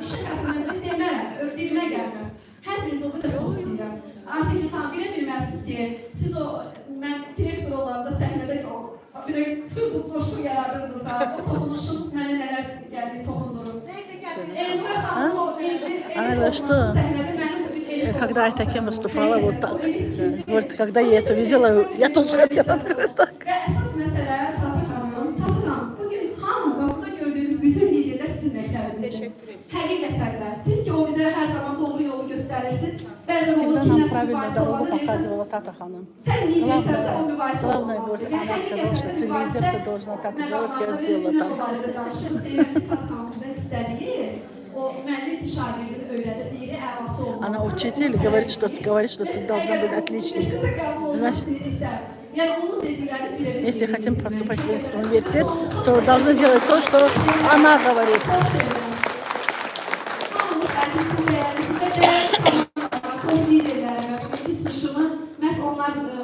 İşin hakkında demərəm, dilimə gəlməz. Hər biriniz o qədər çox istəyirəm. Aytekin xanım, bilə bilmərsiniz ki, siz o, mən direktor olanda səhnədə ki, o bir sırdı coşu yaradırdınız ha. O toxunuşunuz mənə nələr gəldiyi toxundurur. Neyse gəldim. Elmura xanım o səhnədə mənim Когда Айтакен выступала вот так, вот когда я это видела, я тоже хотела так. Və əsas məsələ Tatlı xanım, bugün hamı, burada gördüğünüz bütün liderlər sizin məktəbinizdir. Həqiqətən də. Siz ki o bizə hər zaman doğru yolu göstərirsiniz. Bəzən olur ki, nəsə mübahisə olanı deyirsən. Sən lidersənsə o mübahisə olmalıdır. Və həqiqətən də mübahisə mən baxmalı danışıb deyirəm ki, Tatlı xanım bizdən istədiyi o müəllim ki, şagirdini öyrədir, deyiri əlaçı olmalı. Она учитель говорит, что ты должна быть отличницей. Значит, если хотим поступать в университет, то должны делать то, что она говорит.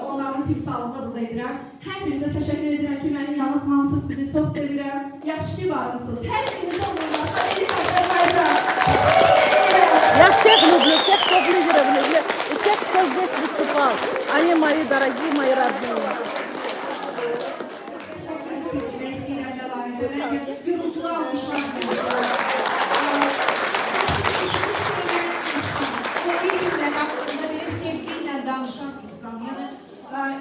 Onların timsalında burada edirəm. Hər birinizə təşəkkür edirəm ki, məni yanıltmamısınız, sizi çox sevirəm. Yaxşı ki varsınız. Hər birinizə onlardan Я всех люблю, всех, кто лидеров люблю, и тех, кто здесь выступал. Они мои дорогие, мои родные.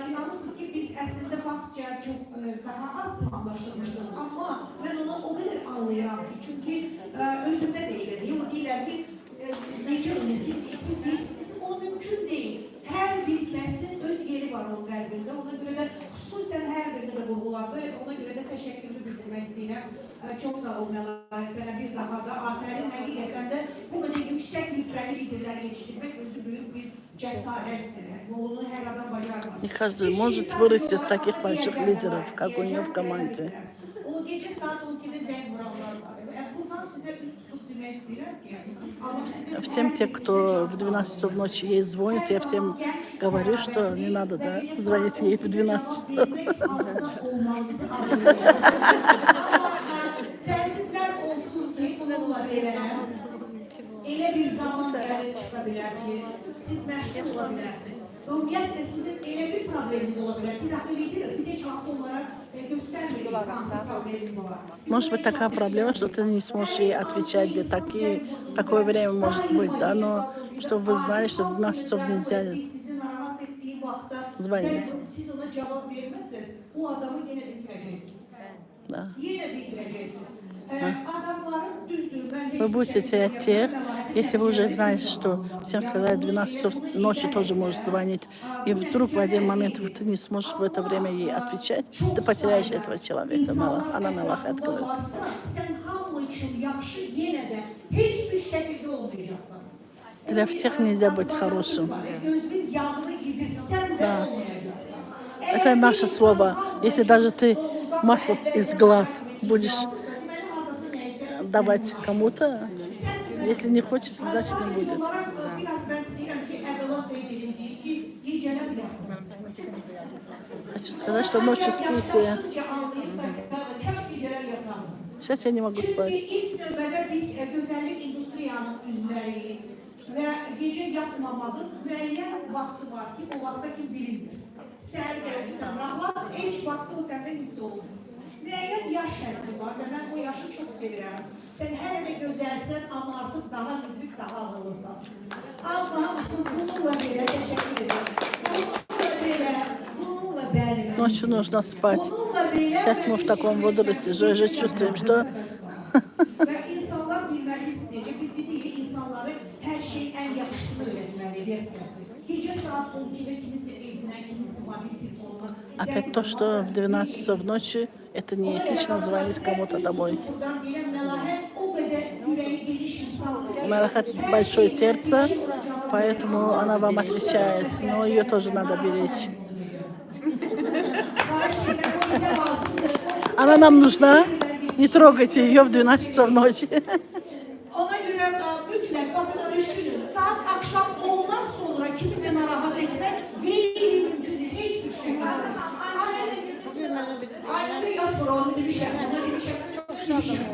İnanırsınız ki biz əslində vaxtca çox daha az planlaşdırmışdıq, amma mən onu o qədər anlayıram ki, çünki özümdə deyilir, o deyirlər ki, necə unutur, o mümkün deyil. Hər bir kəsin öz yeri var onun qəlbində, ona görə də xüsusən hər birini də vurğuladı, ona görə də təşəkkürlü bildirmək istəyirəm. Çox sağ ol Məlahət, sənə bir daha da afərin, həqiqətən də bu qədər yüksək rütbəli liderləri yetişdirmək özü böyük bir cəsarətdir. Onu hər adam bacarmır. Не каждый может вырасти таких больших лидеров, как у нее в команде. O gecə saat 12-də zəng vuranlar var. Bundan sizə üst tutub demək istəyirəm ki, Всем тем, кто в 12 часов ночи ей звонит, я всем говорю, что не надо, да, звонить ей в 12 часов. Təəssüflər olsun ki, bununla belə elə bir zaman gəlib çıxa bilər ki, siz məşğul ola bilərsiniz. Ümumiyyətlə, sizin elə bir probleminiz ola bilər. Biz axı liderlər, biz heç vaxt onlara göstərmirik, hansı problemimiz var. Может быть такая проблема, что ты не сможешь ей отвечать, где такое время может быть, да, но чтобы вы знали, что в 12 часов нельзя звонить. Siz ona cavab verməsəniz, o adamı yenə bitirəcəksiniz. Да. Yenə bitirəcəksiniz. Adamların düzdür, mən Вы будете терять тех, если вы уже знаете, что всем сказали, 12 часов ночи тоже можешь звонить, и вдруг в один момент ты не сможешь в это время ей отвечать, ты потеряешь этого человека. Она Мелахет говорит. Для всех нельзя быть хорошим. Да. Это наше слово. Если даже ты масло из глаз будешь давать кому-то, если не хочет, значит не будет. Хочу сказать, что ночью спите. Сейчас я не могу spать. Və gecə yatmamalı, müəyyən vaxtı var ki, o vaxta kim bilindir. Səhər gəlirsən, rahat, heç vaxtı o səndə hiss olunur. Müəyyən yaş həddi var və mən o yaşı çox sevirəm. Sən hələ də gözəlsən, amma artıq daha müdrik, daha ağıllısan. Allah'ım bununla belə təşəkkür edirəm. Bununla belə. Ночью нужно спать. Сейчас мы в таком возрасте уже чувствуем, что... Və insanlar bilməlisiniz necə, biz dedik insanları hər şeyin ən yaxşısını öyrətməli versiyası. Gecə saat 12'də kimisi evindən, kimisi mobil telefonuna. Опять то, что в 12 часов ночи это неэтично звонить кому-то домой. У Мелахет большое сердце, поэтому она вам отвечает, но ее тоже надо беречь. Она нам нужна, не трогайте ее в 12 часов ночи. Ona görə mütləq baxın düşünün. Saat akşam 10'dan sonra kimisi narahat etmək qeyri-mümkündür, heç bir şey. Ayrıca yatmır onu demişəm, ona demişəm, çok demişəm.